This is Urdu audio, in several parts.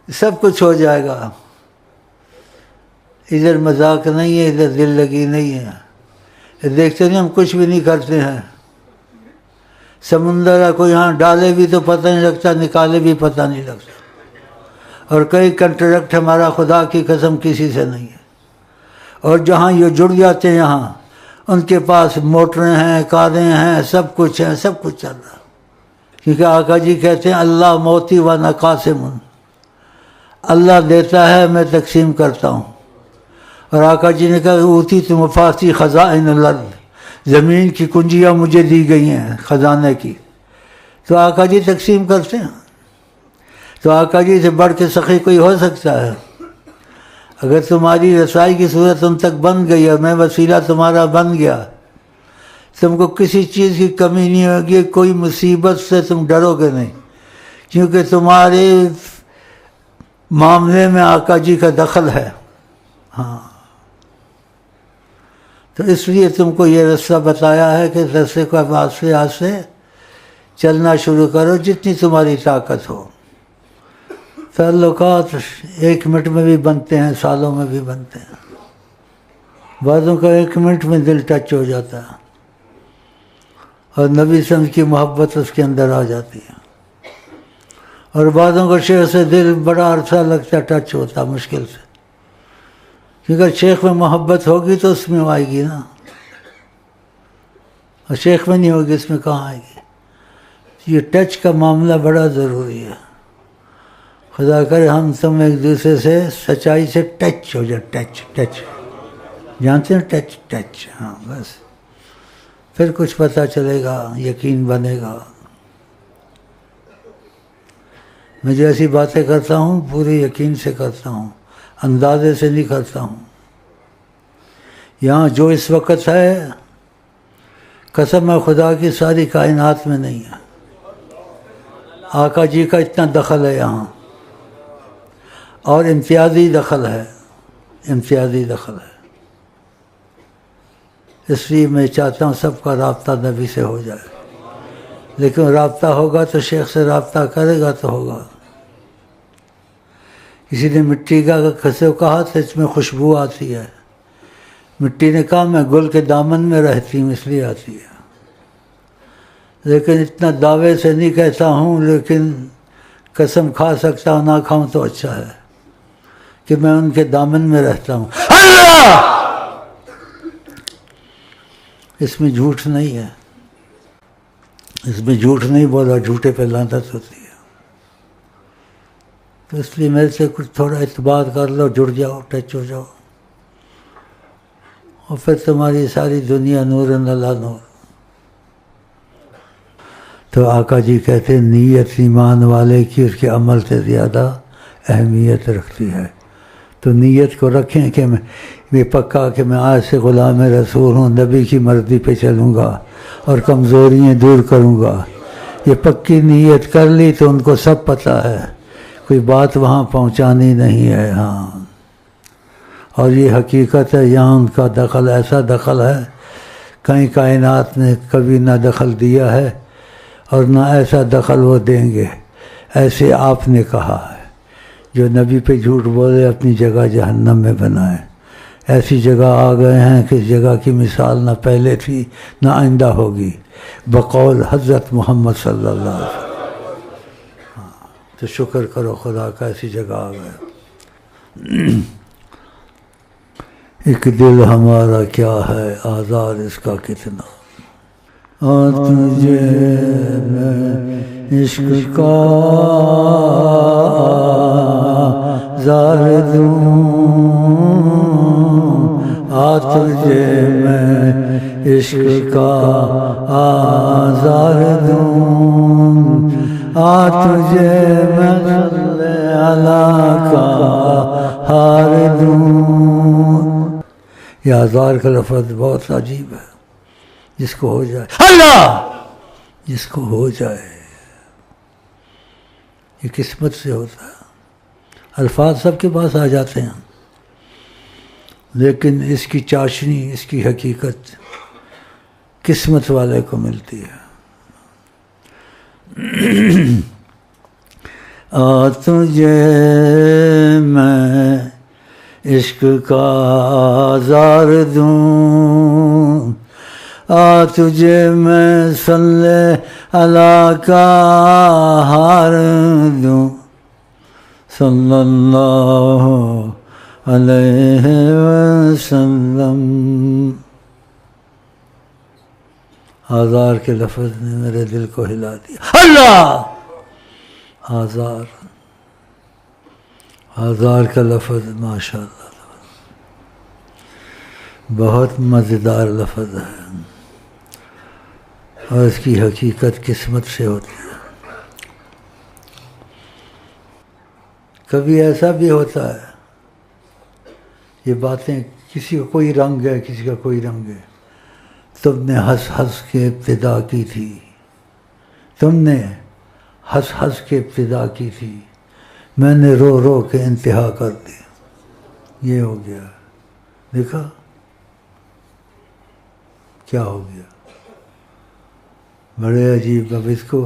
سب کچھ ہو جائے گا. ادھر مذاق نہیں ہے، ادھر دل لگی نہیں ہے. دیکھتے نہیں ہم کچھ بھی نہیں کرتے ہیں. سمندر ہے، کوئی یہاں ڈالے بھی تو پتہ نہیں لگتا، نکالے بھی پتہ نہیں لگتا. اور کئی کنٹریکٹ ہمارا خدا کی قسم کسی سے نہیں ہے. اور جہاں یہ جڑ جاتے ہیں یہاں، ان کے پاس موٹریں ہیں، کاریں ہیں، سب کچھ ہے، سب کچھ چل رہا. کیونکہ آقا جی کہتے ہیں اللہ موتی و انا قاسم، اللہ دیتا ہے میں تقسیم کرتا ہوں. اور آقا جی نے کہا اوتی تو مفاتی خزائن الارض، زمین کی کنجیاں مجھے دی گئی ہیں خزانے کی. تو آقا جی تقسیم کرتے ہیں. تو آقا جی سے بڑھ کے سخی کوئی ہو سکتا ہے؟ اگر تمہاری رسائی کی صورت ان تک بن گئی اور میں وسیلہ تمہارا بن گیا، تم کو کسی چیز کی کمی نہیں ہوگی، کوئی مصیبت سے تم ڈرو گے نہیں، کیونکہ تمہارے معاملے میں آقا جی کا دخل ہے. ہاں، تو اس لیے تم کو یہ رستہ بتایا ہے کہ رستے کو آہستہ آہستہ چلنا شروع کرو جتنی تمہاری طاقت ہو. تعلقات 1 منٹ میں بھی بنتے ہیں، سالوں میں بھی بنتے ہیں. بعضوں کا 1 منٹ میں دل ٹچ ہو جاتا ہے اور نبی صلی اللہ علیہ وسلم کی محبت اس کے اندر آ جاتی ہے. اور بعضوں کا شیخ سے دل بڑا عرصہ لگتا ہے ٹچ ہوتا مشکل سے، کیونکہ شیخ میں محبت ہوگی تو اس میں آئے گی نا، اور شیخ میں نہیں ہوگی اس میں کہاں آئے گی. یہ ٹچ کا معاملہ بڑا ضروری ہے. خدا کرے ہم تم ایک دوسرے سے سچائی سے ٹچ ہو جائے. ٹچ جانتے ہیں ٹچ. ہاں بس پھر کچھ پتہ چلے گا، یقین بنے گا. میں جو ایسی باتیں کرتا ہوں پورے یقین سے کرتا ہوں، اندازے سے نہیں کرتا ہوں. یہاں جو اس وقت ہے قسم ہے خدا کی ساری کائنات میں نہیں ہے. آقا جی کا اتنا دخل ہے یہاں، اور امتیازی دخل ہے، امتیازی دخل ہے. اس لیے میں چاہتا ہوں سب کا رابطہ نبی سے ہو جائے. لیکن رابطہ ہوگا تو شیخ سے رابطہ کرے گا تو ہوگا. کسی نے مٹی کا کسے کہا تو اس میں خوشبو آتی ہے. مٹی نے کہا میں گل کے دامن میں رہتی ہوں اس لیے آتی ہے. لیکن اتنا دعوے سے نہیں کہتا ہوں، لیکن قسم کھا سکتا ہوں، نہ کھاؤں تو اچھا ہے کہ میں ان کے دامن میں رہتا ہوں. اللہ! اس میں جھوٹ نہیں ہے، اس میں جھوٹ نہیں بولا، جھوٹے پہ لعنت ہوتی ہے. تو اس لیے میرے سے کچھ تھوڑا اعتبار کر لو، جڑ جاؤ، ٹچ ہو جاؤ، اور پھر تمہاری ساری دنیا نور اللہ نور. تو آقا جی کہتے ہیں نیت ایمان والے کی اس کے عمل سے زیادہ اہمیت رکھتی ہے. تو نیت کو رکھیں کہ میں یہ پکا کہ میں آج سے غلام رسول ہوں، نبی کی مرضی پہ چلوں گا اور کمزوریاں دور کروں گا. یہ پکی نیت کر لی تو ان کو سب پتہ ہے، کوئی بات وہاں پہنچانی نہیں ہے. ہاں، اور یہ حقیقت ہے، یہاں ان کا دخل ایسا دخل ہے کہیں کائنات نے کبھی نہ دخل دیا ہے اور نہ ایسا دخل وہ دیں گے. ایسے آپ نے کہا ہے جو نبی پہ جھوٹ بولے اپنی جگہ جہنم میں بنائے. ایسی جگہ آ گئے ہیں کہ اس جگہ کی مثال نہ پہلے تھی نہ آئندہ ہوگی، بقول حضرت محمد صلی اللہ علیہ وسلم. تو شکر کرو خدا کا ایسی جگہ آ گئے. ایک دل ہمارا کیا ہے آزار اس کا کتنا، اور تجھے میں عشق کا آزار دوں، تجھے میں عشق کا آزار دوں، تجھے میں صلی اللہ کا ہار دوں. یہ آزار کا لفظ بہت عجیب ہے. جس کو ہو جائے اللہ، جس کو ہو جائے، یہ قسمت سے ہوتا ہے. الفاظ سب کے پاس آ جاتے ہیں، لیکن اس کی چاشنی، اس کی حقیقت قسمت والے کو ملتی ہے. تجھے میں عشق کا آزار دوں، تجھے میں صلی اللہ کا ہار دوں، صلی اللہ علیہ وسلم۔ آزار کے لفظ نے میرے دل کو ہلا دیا۔ اللہ، آزار کا لفظ ماشاء اللہ بہت مزیدار لفظ ہے، اور اس کی حقیقت قسمت سے ہوتی ہے۔ کبھی ایسا بھی ہوتا ہے، یہ باتیں کسی کا کوئی رنگ ہے، کسی کا کوئی رنگ ہے۔ تم نے ہنس ہنس کے ابتدا کی تھی، تم نے ہنس ہنس کے ابتدا کی تھی، میں نے رو رو کے انتہا کر دی۔ یہ ہو گیا، دیکھا کیا ہو گیا؟ بڑے عجیب۔ اب اس کو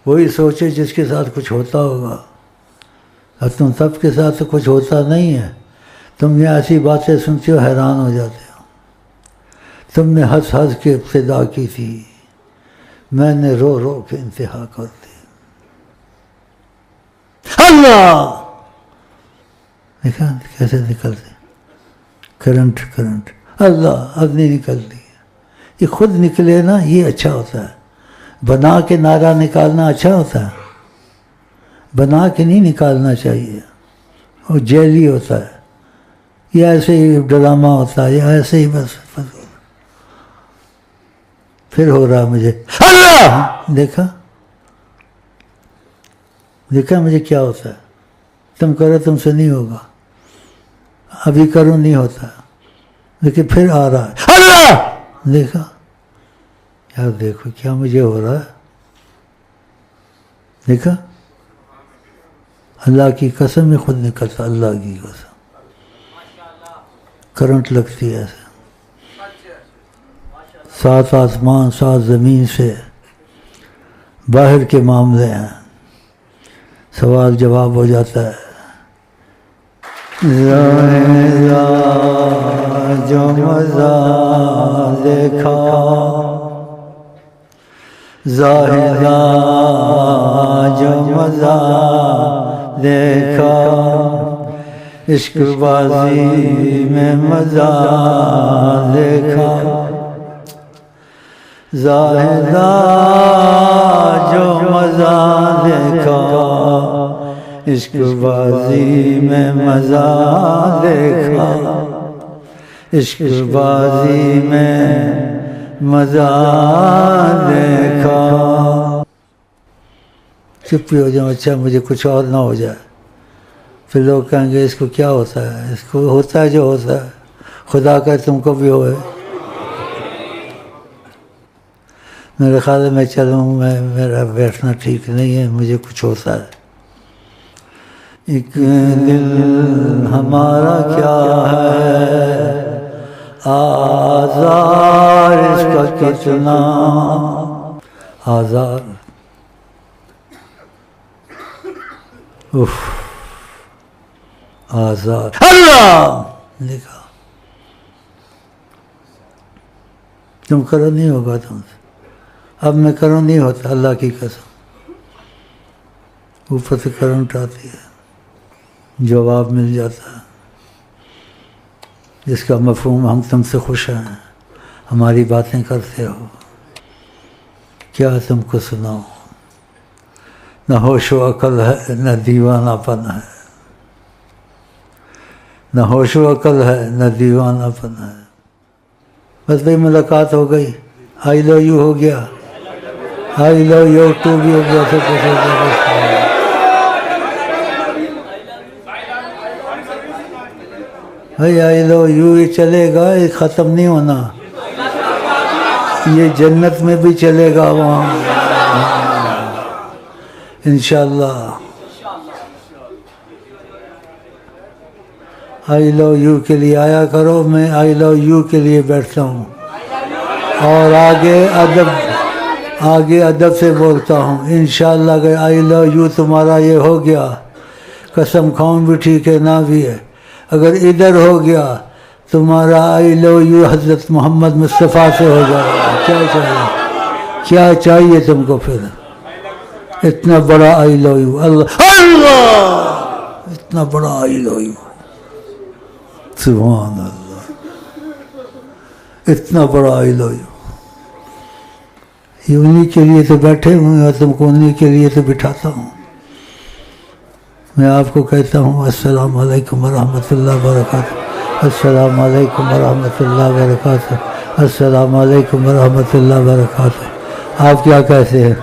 وہی سوچے جس کے ساتھ کچھ ہوتا ہوگا، اب تم سب کے ساتھ تو کچھ ہوتا نہیں ہے، تم یہ ایسی باتیں سنتے ہو حیران ہو جاتے ہو۔ تم نے ہنس ہنس کے ابتدا کی تھی، میں نے رو رو کے انتہا کر دی۔ اللہ، دیکھا کیسے نکلتے کرنٹ، اللہ اب نہیں نکلتی، یہ خود نکلے نا، یہ اچھا ہوتا ہے۔ بنا کے نعرہ نکالنا اچھا ہوتا ہے، بنا کے نہیں نکالنا چاہیے، وہ جیلی ہوتا ہے، یہ ایسے ہی ڈرامہ ہوتا ہے، یہ ایسے ہی بس پھر ہو رہا مجھے اللہ۔ دیکھا مجھے کیا ہوتا ہے؟ تم کرو تم سے نہیں ہوگا، ابھی کرو نہیں ہوتا، لیکن پھر آ رہا ہے اللہ۔ دیکھا یار، دیکھو کیا مجھے ہو رہا ہے، دیکھا اللہ کی قسم میں خود نکلتا، اللہ کی قسم کرنٹ لگتی ہے ایسے، 7 آسمان 7 زمین سے باہر کے معاملے ہیں، سوال جواب ہو جاتا ہے۔ جو مزہ دیکھا ظاہرہ، جو مزہ دیکھا عشق بازی میں مزہ دیکھا، ظاہرہ جو مزہ دیکھا عشق بازی میں مزہ دیکھا، عشق بازی میں مزہ دیکھا۔ چپ ہو جاؤ، اچھا مجھے کچھ اور نہ ہو جائے، پھر لوگ کہیں گے اس کو کیا ہوتا ہے، اس کو ہوتا ہے جو ہوتا ہے، خدا کا تم کو بھی ہوئے۔ میرے خیال ہے میں چلوں، میرا بیٹھنا ٹھیک نہیں ہے، مجھے کچھ ہوتا ہے۔ ایک دل ہمارا کیا ہے آزار اس کا کتنا، آزار آزار اللہ لکھا، تم کرو نہیں ہوگا تم سے، اب میں کروں نہیں ہوتا، اللہ کی قسم اوپر سے کرنٹ آتی ہے، جواب مل جاتا ہے جس کا مفہوم ہم تم سے خوش ہیں، ہماری باتیں کرتے ہو، کیا تم کو سناؤ، نہ ہوش و عقل ہے نہ دیوانہ پن ہے، نہ ہوش و عقل ہے نہ دیوانہ پن ہے۔ بس بھائی ملاقات ہو گئی، آئی لو یو ہو گیا، آئی لو یو ٹو بھی ہو گیا، سب کچھ ہو گیا۔ بھائی آئی لو یو یہ چلے گا، یہ ختم نہیں ہونا، یہ جنت میں بھی چلے گا وہاں انشاءاللہ۔ آئی لو یو کے لیے آیا کرو، میں آئی لو یو کے لیے بیٹھتا ہوں، اور آگے ادب سے بولتا ہوں انشاءاللہ۔ اگر آئی لو یو تمہارا یہ ہو گیا قسم کھاؤں بھی ٹھیک ہے نہ بھی ہے. اگر ادھر ہو گیا تمہارا آئی لو یو حضرت محمد مصطفیٰ سے ہو جائے گا. کیا چاہیے, کیا چاہیے تم کو پھر؟ اتنا بڑا آئی لو یو. اللہ اللہ, اتنا بڑا آئی لو یو. سبحان اللہ, اتنا بڑا آئی لو یو. یہ انہی کے لیے تو بیٹھے ہوئے ہیں اور تم کو انہی کے لیے تو بٹھاتا ہوں. میں آپ کو کہتا ہوں السلام علیکم ورحمۃ اللہ وبرکاتہ. السلام علیکم ورحمۃ اللہ وبرکاتہ. السلام علیکم ورحمۃ اللہ وبرکاتہ. آپ کیا کہتے ہیں؟